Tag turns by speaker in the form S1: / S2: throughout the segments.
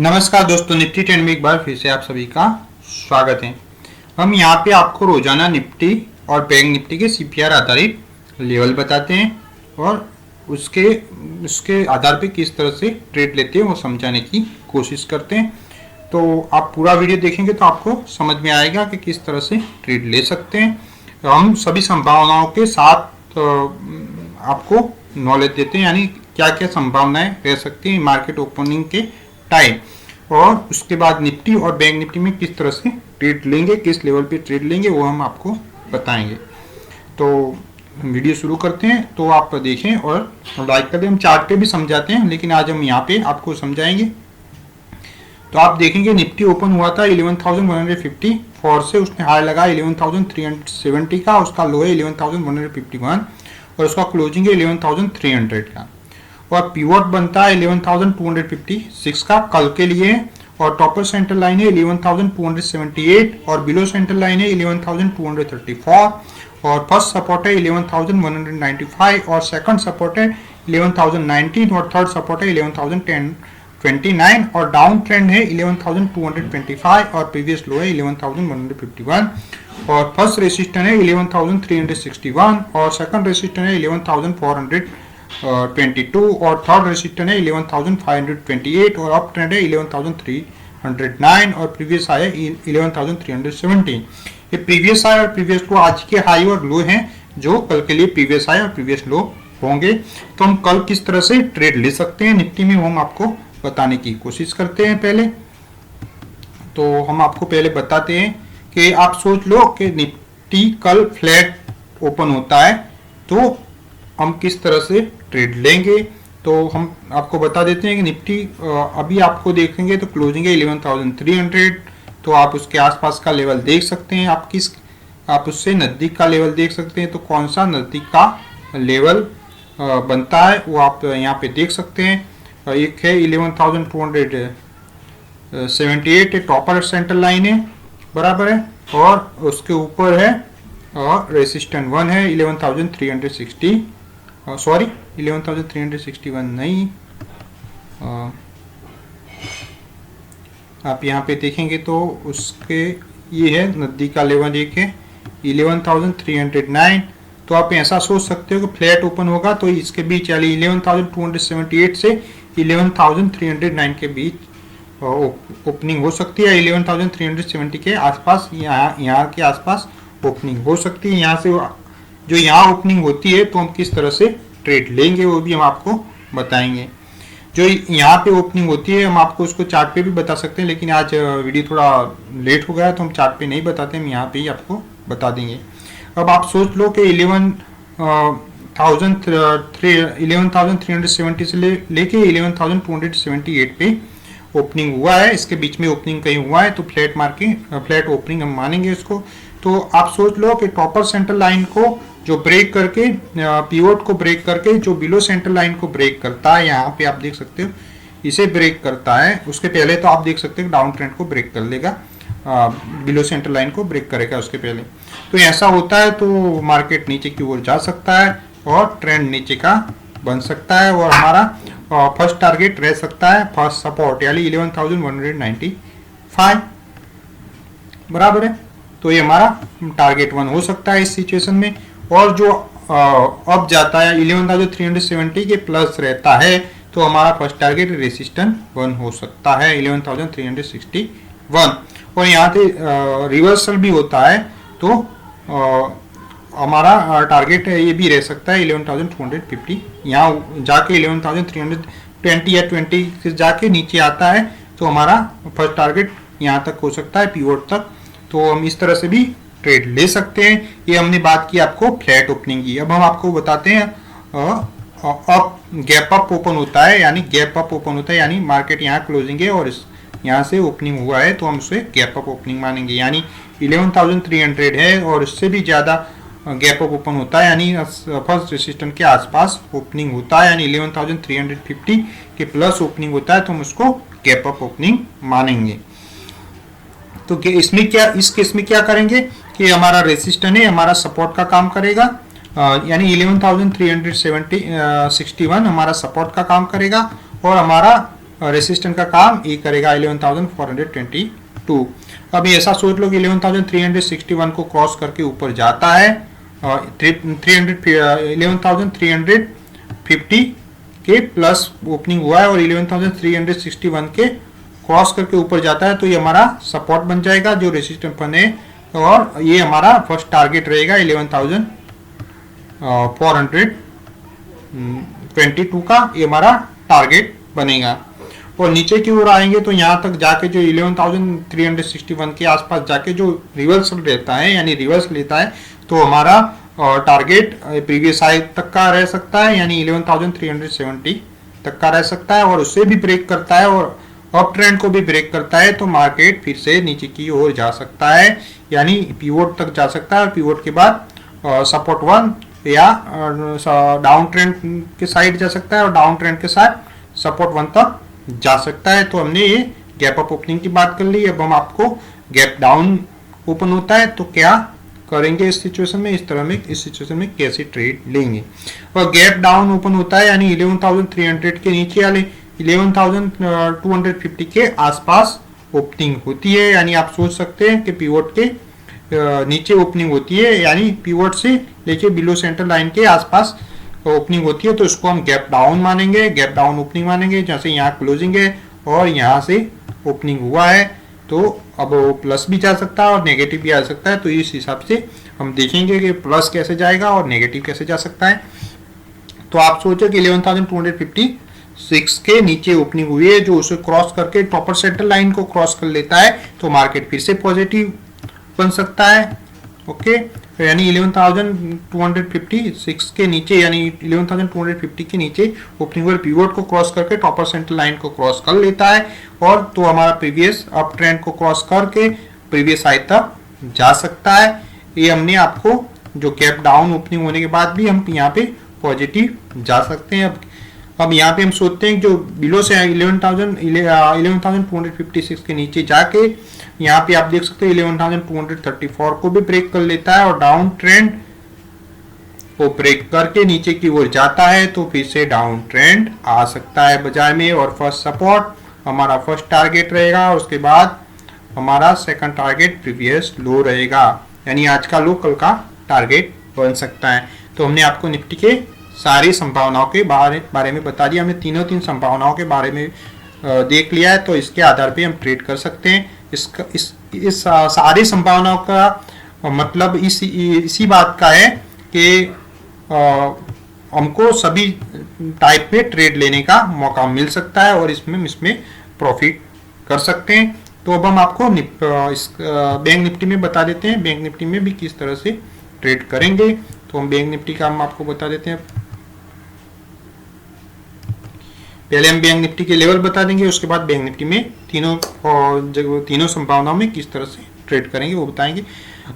S1: नमस्कार दोस्तों, Nifty trend में एक बार फिर से आप सभी का स्वागत है। हम यहाँ पे आपको रोजाना निफ्टी और बैंक निफ्टी के सीपीआर आधारित लेवल बताते हैं और उसके आधार पे किस तरह से ट्रेड लेते हैं वो समझाने की कोशिश करते हैं। तो आप पूरा वीडियो देखेंगे तो आपको समझ में आएगा कि किस तरह से ट्रेड ले सकते हैं। हम सभी संभावनाओं के साथ आपको नॉलेज देते हैं, यानी क्या क्या संभावनाएं रह सकती हैं मार्केट ओपनिंग के टाइम, और उसके बाद निफ्टी और बैंक निफ्टी में किस तरह से ट्रेड लेंगे, किस लेवल पे ट्रेड लेंगे वो हम आपको बताएंगे। तो वीडियो शुरू करते हैं, तो आप देखें और लाइक कर दें। हम चार्ट पे भी समझाते हैं, लेकिन आज हम यहाँ पे आपको समझाएंगे। तो आप देखेंगे निफ्टी ओपन हुआ था 11,154 से, उसने हाई लगा 11,370 का, उसका लो है 11,151 और उसका क्लोजिंग है 11,300 का। और पिवट बनता है 11,256 का कल के लिए, और टॉपर सेंटर लाइन है 11,278 और बिलो सेंटर लाइन है 11,234 और फर्स्ट सपोर्ट है 11,195 और सेकंड सपोर्ट है 11,019 और थर्ड सपोर्ट है 11,029 और डाउन ट्रेंड है 11,225 और प्रीवियस लो है 11,151 और फर्स्ट रेसिस्टेंस है 11,361 और सेकंड रेसिस्टेंस है 11,422 और थर्ड रेसिस्टेंस है 11,528 और अप ट्रेंड है 11,309 और प्रीवियस हाई है 11,317। ये प्रीवियस हाई और प्रीवियस लो आज के हाई और लो हैं, जो कल के लिए प्रीवियस हाई और प्रीवियस लो होंगे। तो हम कल किस तरह से ट्रेड ले सकते हैं निफ्टी में, वो हम आपको बताने की कोशिश करते हैं। पहले तो हम आपको पहले बताते हैं कि आप सोच लो कि निफ्टी कल फ्लैट ओपन होता है तो हम किस तरह से ट्रेड लेंगे। तो हम आपको बता देते हैं कि निफ्टी अभी आपको देखेंगे तो क्लोजिंग है 11,300, तो आप उसके आसपास का लेवल देख सकते हैं। आप उससे नज़दीक का लेवल देख सकते हैं। तो कौन सा नज़दीक का लेवल बनता है वो आप यहाँ पे देख सकते हैं। एक है 11,278 टॉपर सेंटर लाइन है, बराबर है, और उसके ऊपर है और रेसिस्टेंट 1 है 11,360, सॉरी 11,361 नहीं, आप यहाँ पे देखेंगे तो उसके ये है नज़दीक का लेवल एक है 11,309। तो आप ऐसा सोच सकते हो कि फ्लैट ओपन होगा तो इसके बीच यानी 11,278 से 11,309 के बीच ओपनिंग हो सकती है। 11,370 के आसपास यहाँ के आसपास ओपनिंग हो सकती है। यहाँ से जो यहाँ ओपनिंग होती है तो हम किस तरह से ट्रेड लेंगे वो भी हम आपको बताएंगे। जो यहाँ पे ओपनिंग होती है हम आपको उसको चार्ट पे भी बता सकते हैं, लेकिन आज वीडियो थोड़ा लेट हो गया तो हम चार्ट पे नहीं बताते, हम यहाँ पे ही आपको बता देंगे। अब आप सोच लो कि 11,370 से लेके 11,278 पे ओपनिंग हुआ है, इसके बीच में ओपनिंग कहीं हुआ है तो फ्लैट ओपनिंग हम मानेंगे इसको। तो आप सोच लो कि टॉपर सेंटर लाइन को जो ब्रेक करके पिवट को ब्रेक करके जो बिलो सेंटर लाइन को ब्रेक करता है, यहाँ पे आप देख सकते हो इसे ब्रेक करता है, उसके पहले तो आप देख सकते हो डाउन ट्रेंड को ब्रेक कर लेगा, बिलो सेंटर लाइन को ब्रेक करेगा उसके पहले। तो ऐसा होता है तो मार्केट नीचे की ओर जा सकता है और ट्रेंड नीचे का बन सकता है और हमारा फर्स्ट टारगेट रह सकता है फर्स्ट सपोर्ट यानी 11,195, बराबर है। तो ये हमारा टारगेट 1 हो सकता है इस सिचुएशन में। और जो अब जाता है 11,370 के प्लस रहता है तो हमारा फर्स्ट टारगेट रेसिस्टेंस 1 हो सकता है 11,361। और यहाँ से रिवर्सल भी होता है तो हमारा टारगेट ये भी रह सकता है 11,250। यहाँ जाके 11,320 या 20 से जाके नीचे आता है तो हमारा फर्स्ट टारगेट यहाँ तक हो सकता है पिवट तक। तो हम इस तरह से भी ट्रेड ले सकते हैं। ये हमने बात की आपको फ्लैट ओपनिंग की। अब हम आपको बताते हैं अब गैप अप ओपन होता है, यानी गैप अप ओपन होता है यानी मार्केट यहाँ क्लोजिंग है और यहाँ से ओपनिंग हुआ है तो हम उसे गैप अप ओपनिंग मानेंगे। यानी 11,300 है और इससे भी ज़्यादा गैप अप ओपन होता है यानी फर्स्ट रेसिस्टेंस के आसपास ओपनिंग होता है, यानी 11,350 के प्लस ओपनिंग होता है तो हम उसको गैप अप ओपनिंग मानेंगे। तो इसमें क्या, इस केस में क्या करेंगे कि हमारा रेसिस्टेंस है हमारा सपोर्ट का काम करेगा, यानी 11,361 हमारा सपोर्ट का काम करेगा और हमारा रेसिस्टेंट का काम ये करेगा 11,422। अभी ऐसा सोच लो कि 11,361 को क्रॉस करके ऊपर जाता है, 11,350 के प्लस ओपनिंग हुआ है और 11,361 के क्रॉस करके ऊपर जाता है, तो ये हमारा सपोर्ट बन जाएगा जो रेसिस्टेंस बने, और ये हमारा फर्स्ट टारगेट रहेगा 11,422 का, ये हमारा टारगेट बनेगा। और नीचे की ओर आएंगे तो यहाँ तक जाके जो 11,361 के आसपास जाके जो रिवर्सल रहता है यानी रिवर्स लेता है, तो हमारा टारगेट प्रीवियस हाई तक का रह सकता है यानी 11,370 तक का रह सकता है, और उससे भी ब्रेक करता है और अप ट्रेंड को भी ब्रेक करता है तो मार्केट फिर से नीचे की ओर जा सकता है यानी पिवोट तक जा सकता है, और पिवोट के बाद सपोर्ट 1 या डाउन ट्रेंड के साइड जा सकता है और डाउन ट्रेंड के साथ सपोर्ट 1 तक जा सकता है। तो हमने ये गैप अप ओपनिंग की बात कर ली। अब हम आपको गैप डाउन ओपन होता है तो क्या करेंगे इस सिचुएशन में, इस तरह में, इस सिचुएशन में कैसे ट्रेड लेंगे। और गैप डाउन ओपन होता है यानी 11,300 के नीचे वाले 11,250 के आसपास ओपनिंग होती है, यानी आप सोच सकते हैं कि पिवोट के नीचे ओपनिंग होती है यानी पिवोट से लेके बिलो सेंटर लाइन के आसपास ओपनिंग होती है, तो इसको हम गैप डाउन मानेंगे, गैप डाउन ओपनिंग मानेंगे। जैसे यहाँ क्लोजिंग है और यहाँ से ओपनिंग हुआ है तो अब वो प्लस भी जा सकता है और नेगेटिव भी आ सकता है, तो इस हिसाब से हम देखेंगे कि प्लस कैसे जाएगा और नेगेटिव कैसे जा सकता है। तो आप सोचो कि 11,256 के नीचे ओपनिंग हुई है जो उसे क्रॉस करके टॉपर सेंटर लाइन को क्रॉस कर लेता है तो मार्केट फिर से पॉजिटिव बन सकता है। ओके, तो यानी 11,256 के नीचे यानी 11,250 के नीचे ओपनिंग हुए पिवोट को क्रॉस करके टॉपर सेंटर लाइन को क्रॉस कर लेता है, और तो हमारा प्रीवियस अप ट्रेंड को क्रॉस करके प्रीवियस हाई तक जा सकता है। ये हमने आपको जो गैप डाउन ओपनिंग होने के बाद भी हम यहाँ पे पॉजिटिव जा सकते हैं। अब यहाँ पे हम सोचते हैं जो बिलो से 11,256 के नीचे जाके यहाँ पे आप देख सकते हैं 11,234 को भी ब्रेक कर लेता है और डाउन ट्रेंड को ब्रेक करके नीचे की ओर जाता है तो फिर से डाउन ट्रेंड आ सकता है बाजार में, और फर्स्ट सपोर्ट हमारा फर्स्ट टारगेट रहेगा और उसके बाद हमारा सेकंड टारगेट प्रीवियस लो रहेगा, यानी आज का लो कल का टारगेट बन सकता है। तो हमने आपको निफ्टी के सारी संभावनाओं के बारे में बता दिया, हमने तीन संभावनाओं के बारे में देख लिया है, तो इसके आधार पे हम ट्रेड कर सकते हैं। इस सारी संभावनाओं का मतलब इसी बात का है कि हमको सभी टाइप में ट्रेड लेने का मौका मिल सकता है और इसमें प्रॉफिट कर सकते हैं। तो अब हम आपको बैंक निफ्टी में बता देते हैं बैंक निफ्टी में भी किस तरह से ट्रेड करेंगे। तो हम बैंक निफ्टी का हम आपको बता देते हैं। पहले हम बैंक निफ्टी के लेवल बता देंगे, उसके बाद बैंक निफ्टी में तीनों संभावनाओं में किस तरह से ट्रेड करेंगे वो बताएंगे।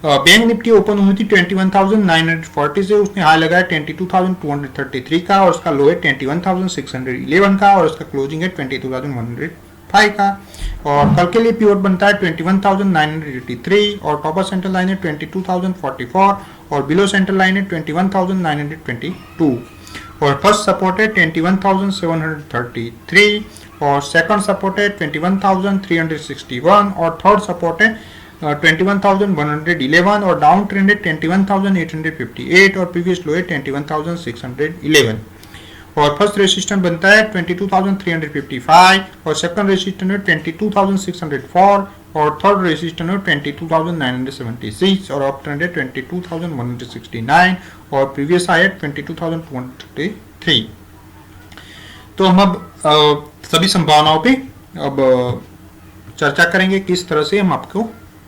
S1: बैंक निफ्टी ओपन हुई थी 21,940 से, उसने हाई लगाया 22,233 का और उसका लो है 21,611 का और उसका क्लोजिंग है 22,105 का। और कल के लिए पिवट बनता है 21,983 और टॉपर सेंटर लाइन है 22,044 और बिलो सेंटर लाइन है 21,922 और फर्स्ट सपोर्ट है 21,733 और सेकंड सपोर्ट है 21,361 और थर्ड सपोर्ट है 21,111 और डाउन ट्रेंड है 21,858 और प्रीवियस लो है 21,611 और फर्स्ट रेजिस्टेंस बनता है 22,355 और सेकंड रेजिस्टेंस है 22,604 और थर्ड रेजिस्टेंस है 22,976 और अप ट्रेंड है 22,169 और प्रीवियस हाई है 22,233। तो हम अब सभी संभावनाओं पे अब चर्चा करेंगे किस तरह से हम आपको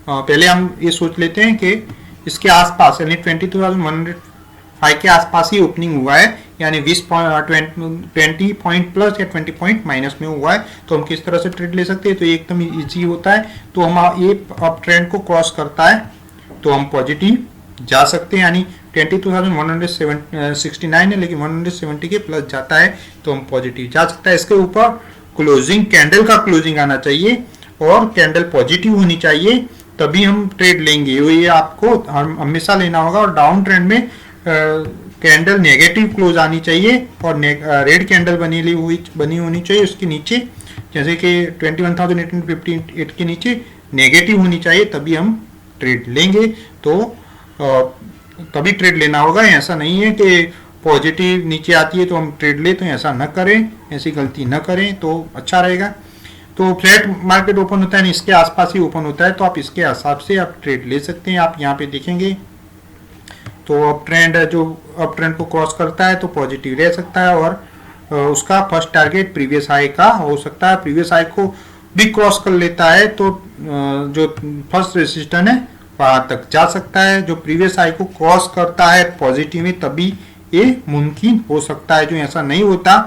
S1: पहले हम ये सोच लेते हैं कि इसके आसपास यानी 22,105 के आसपास ही ओपनिंग हुआ है, यानी 20 पॉइंट प्लस या 20 पॉइंट माइनस में हुआ है, तो हम किस तरह से ट्रेड ले सकते हैं। तो एकदम इजी होता है। तो हम ये अप ट्रेंड को क्रॉस करता है तो हम पॉजिटिव जा सकते हैं, यानी 22,169 है लेकिन 170 के प्लस जाता है तो हम पॉजिटिव जा सकता है। इसके ऊपर क्लोजिंग कैंडल का क्लोजिंग आना चाहिए और कैंडल पॉजिटिव होनी चाहिए तभी हम ट्रेड लेंगे। ये आपको हमेशा लेना होगा और डाउन ट्रेंड में कैंडल नेगेटिव क्लोज आनी चाहिए और रेड कैंडल बनी होनी चाहिए उसके नीचे, जैसे कि 21,858 के नीचे नेगेटिव होनी चाहिए, तभी हम ट्रेड लेंगे। तो तभी ट्रेड लेना होगा। ऐसा नहीं है कि पॉजिटिव नीचे आती है तो हम ट्रेड ले, तो ऐसा न करें, ऐसी गलती न करें तो अच्छा रहेगा। तो फ्लैट मार्केट ओपन होता है, इसके आसपास ही ओपन होता है, तो आप इसके हिसाब से आप ट्रेड ले सकते हैं। आप यहाँ पे देखेंगे तो अप ट्रेंड जो अप ट्रेंड को क्रॉस करता है तो पॉजिटिव रह सकता है, और उसका फर्स्ट टारगेट प्रीवियस हाई का हो सकता है। प्रीवियस हाई को भी क्रॉस कर लेता है तो जो फर्स्ट रेजिस्टेंस है वहां तक जा सकता है। जो प्रीवियस हाई को क्रॉस करता है पॉजिटिव में, तभी ये मुमकिन हो सकता है। जो ऐसा नहीं होता,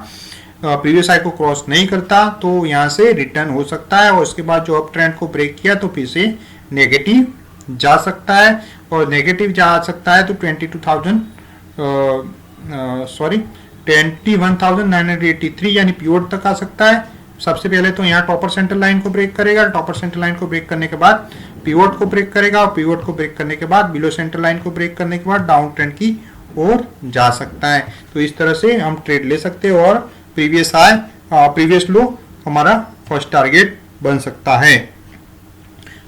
S1: प्रीवियस हाई को क्रॉस नहीं करता, तो यहाँ से रिटर्न हो सकता है, और उसके बाद जो अप ट्रेंड को ब्रेक किया तो फिर से नेगेटिव जा सकता है। और नेगेटिव जा सकता है तो 21,983 यानी पिवट तक आ सकता है। सबसे पहले तो यहाँ टॉपर सेंटर लाइन को ब्रेक करेगा, टॉपर सेंटर लाइन को ब्रेक करने के बाद पिवट को ब्रेक करेगा, और पिवट को ब्रेक करने के बाद बिलो सेंटर लाइन को ब्रेक करने के बाद डाउन ट्रेंड की ओर जा सकता है। तो इस तरह से हम ट्रेड ले सकते हैं, और प्रीवियस हाई प्रीवियस लो हमारा फर्स्ट टारगेट बन सकता है।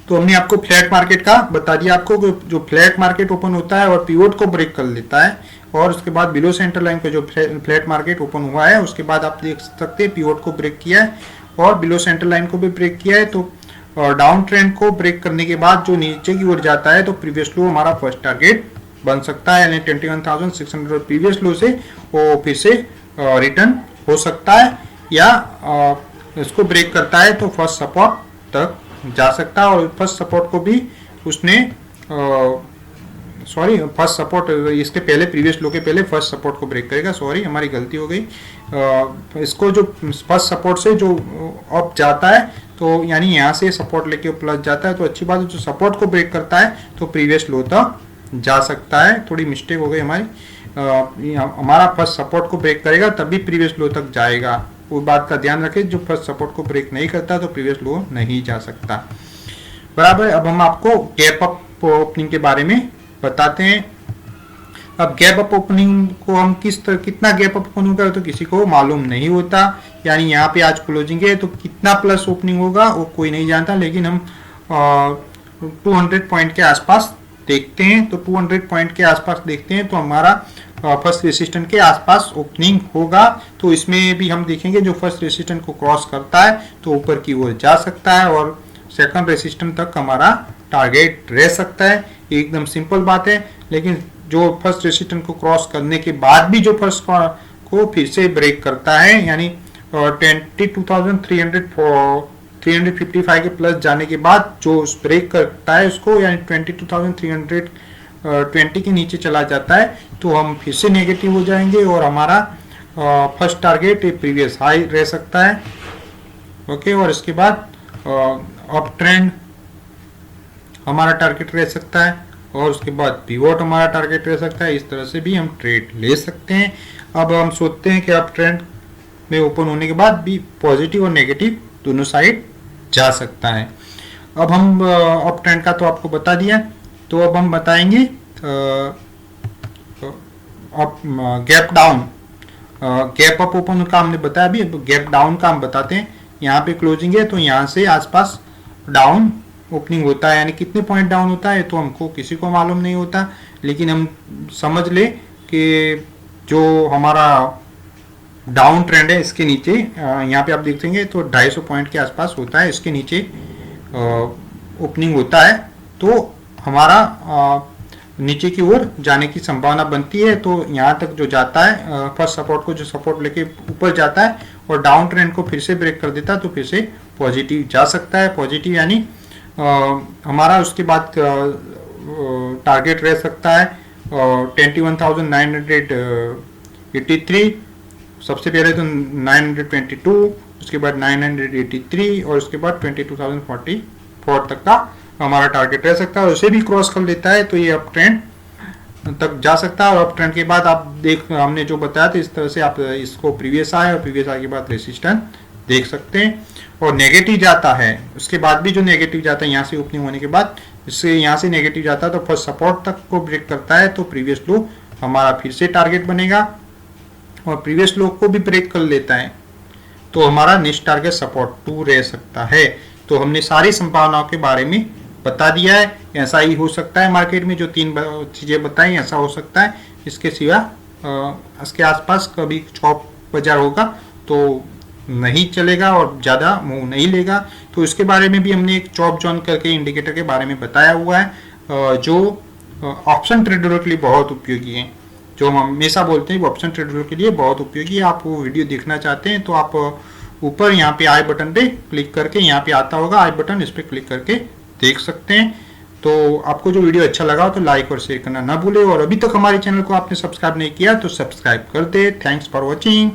S1: तो हमने आपको फ्लैट मार्केट का बता दिया आपको, जो फ्लैट मार्केट ओपन होता है और पिवट को ब्रेक कर लेता है, और उसके बाद बिलो सेंटर लाइन पे जो फ्लैट मार्केट ओपन हुआ है उसके बाद आप देख सकते हैं पिवट को ब्रेक किया है और बिलो सेंटर लाइन को भी ब्रेक किया है। तो डाउन ट्रेंड को ब्रेक करने के बाद जो नीचे की ओर जाता है तो प्रीवियस लो हमारा फर्स्ट टारगेट बन सकता है, यानी 21,600 प्रीवियस लो से वो फिर से रिटर्न हो सकता है, या इसको ब्रेक करता है तो फर्स्ट सपोर्ट तक जा सकता है। और फर्स्ट सपोर्ट को भी उसने फर्स्ट सपोर्ट इसके पहले प्रीवियस लो के पहले फर्स्ट सपोर्ट को ब्रेक करेगा। हमारी गलती हो गई। इसको जो फर्स्ट सपोर्ट से जो अप जाता है तो यानी यहाँ से सपोर्ट लेके प्लस जाता है, तो अच्छी बात है। जो सपोर्ट को ब्रेक करता है तो प्रीवियस लो तक जा सकता है। थोड़ी मिस्टेक हो गई हमारी, हमारा फर्स्ट सपोर्ट को ब्रेक करेगा तभी प्रीवियस लो तक जाएगा। वो बात का ध्यान रखें, जो फर्स्ट सपोर्ट को ब्रेक नहीं करता तो प्रीवियस लो नहीं जा सकता। बराबर। अब हम आपको गैप अप ओपनिंग के बारे में बताते हैं। अब गैप अप ओपनिंग को हम कितना गैप अप ओपन होगा तो किसी को मालूम नहीं होता। यानी यहाँ पे आज क्लोजिंग है तो कितना प्लस ओपनिंग होगा वो कोई नहीं जानता, लेकिन हम 200 पॉइंट के आसपास देखते हैं। तो 200 पॉइंट के आसपास देखते हैं तो हमारा फर्स्ट रेसिस्टेंट के आसपास ओपनिंग होगा। तो इसमें भी हम देखेंगे जो फर्स्ट रेसिस्टेंट को क्रॉस करता है तो ऊपर की ओर जा सकता है, और सेकंड रेसिस्टेंट तक हमारा टारगेट रह सकता है। एकदम सिंपल बात है। लेकिन जो फर्स्ट रेसिस्टेंट को क्रॉस करने के बाद भी जो फर्स्ट को फिर से ब्रेक करता है, यानी 22,355 के प्लस जाने के बाद जो ब्रेक करता है उसको, यानी 22,320 के नीचे चला जाता है तो हम फिर से नेगेटिव हो जाएंगे, और हमारा फर्स्ट टारगेट प्रीवियस हाई रह सकता है। ओके। और इसके बाद अप ट्रेंड हमारा टारगेट रह सकता है, और उसके बाद पिवट हमारा टारगेट रह सकता है। इस तरह से भी हम ट्रेड ले सकते हैं। अब हम सोचते हैं कि अप ट्रेंड में ओपन होने के बाद भी पॉजिटिव और नेगेटिव दोनों साइड जा सकता है। अब हम अप ट्रेंड का तो आपको बता दिया, तो अब हम बताएंगे gap down. Gap up open का हमने बताया, अभी गैप डाउन का हम बताते हैं। यहाँ पे क्लोजिंग है तो यहाँ से आसपास डाउन ओपनिंग होता है, यानी कितने पॉइंट डाउन होता है तो हमको किसी को मालूम नहीं होता, लेकिन हम समझ ले कि जो हमारा डाउन ट्रेंड है इसके नीचे यहाँ पे आप देखेंगे तो 250 पॉइंट के आसपास होता है, इसके नीचे ओपनिंग होता है तो हमारा नीचे की ओर जाने की संभावना बनती है। तो यहाँ तक जो जाता है फर्स्ट सपोर्ट को जो सपोर्ट लेके ऊपर जाता है और डाउन ट्रेंड को फिर से ब्रेक कर देता है तो फिर से पॉजिटिव जा सकता है। पॉजिटिव यानी हमारा उसके बाद टारगेट रह सकता है 21,983, सबसे पहले तो 922, उसके बाद 983 और उसके बाद 22,044 तक का हमारा टारगेट रह सकता है। और उसे भी क्रॉस कर लेता है तो ये अप ट्रेंड तक जा सकता है। और अप ट्रेंड के बाद आप हमने जो बताया था इस तरह से आप इसको प्रीवियस आए और प्रीवियस आए के बाद रेसिस्टेंस देख सकते हैं। और नेगेटिव जाता है उसके बाद भी, जो नेगेटिव जाता है यहाँ से ओपनिंग होने के बाद, इससे यहाँ से नेगेटिव जाता है तो फर्स्ट सपोर्ट तक को ब्रेक करता है तो प्रीवियस लो हमारा फिर से टारगेट बनेगा, और प्रीवियस लो को भी ब्रेक कर लेता है तो हमारा नेक्स्ट टारगेट सपोर्ट 2 रह सकता है। तो हमने सारी संभावनाओं के बारे में बता दिया है। ऐसा ही हो सकता है मार्केट में जो 3 चीजें बताई, ऐसा हो सकता है। इसके सिवा इसके आसपास कभी चौप बाजार होगा तो नहीं चलेगा और ज़्यादा मुंह नहीं लेगा। तो इसके बारे में भी हमने एक चॉप जोन करके इंडिकेटर के बारे में बताया हुआ है, जो ऑप्शन ट्रेडरों के लिए बहुत उपयोगी है। जो हम हमेशा बोलते हैं वो ऑप्शन ट्रेडरों के लिए बहुत उपयोगी है। आप वो वीडियो देखना चाहते हैं तो आप ऊपर यहाँ पे आई बटन पे क्लिक करके, यहाँ पे आता होगा आई बटन, इस पर क्लिक करके देख सकते हैं। तो आपको जो वीडियो अच्छा लगा तो लाइक और शेयर करना ना भूले, और अभी तक हमारे चैनल को आपने सब्सक्राइब नहीं किया तो सब्सक्राइब कर दे। Thanks for watching.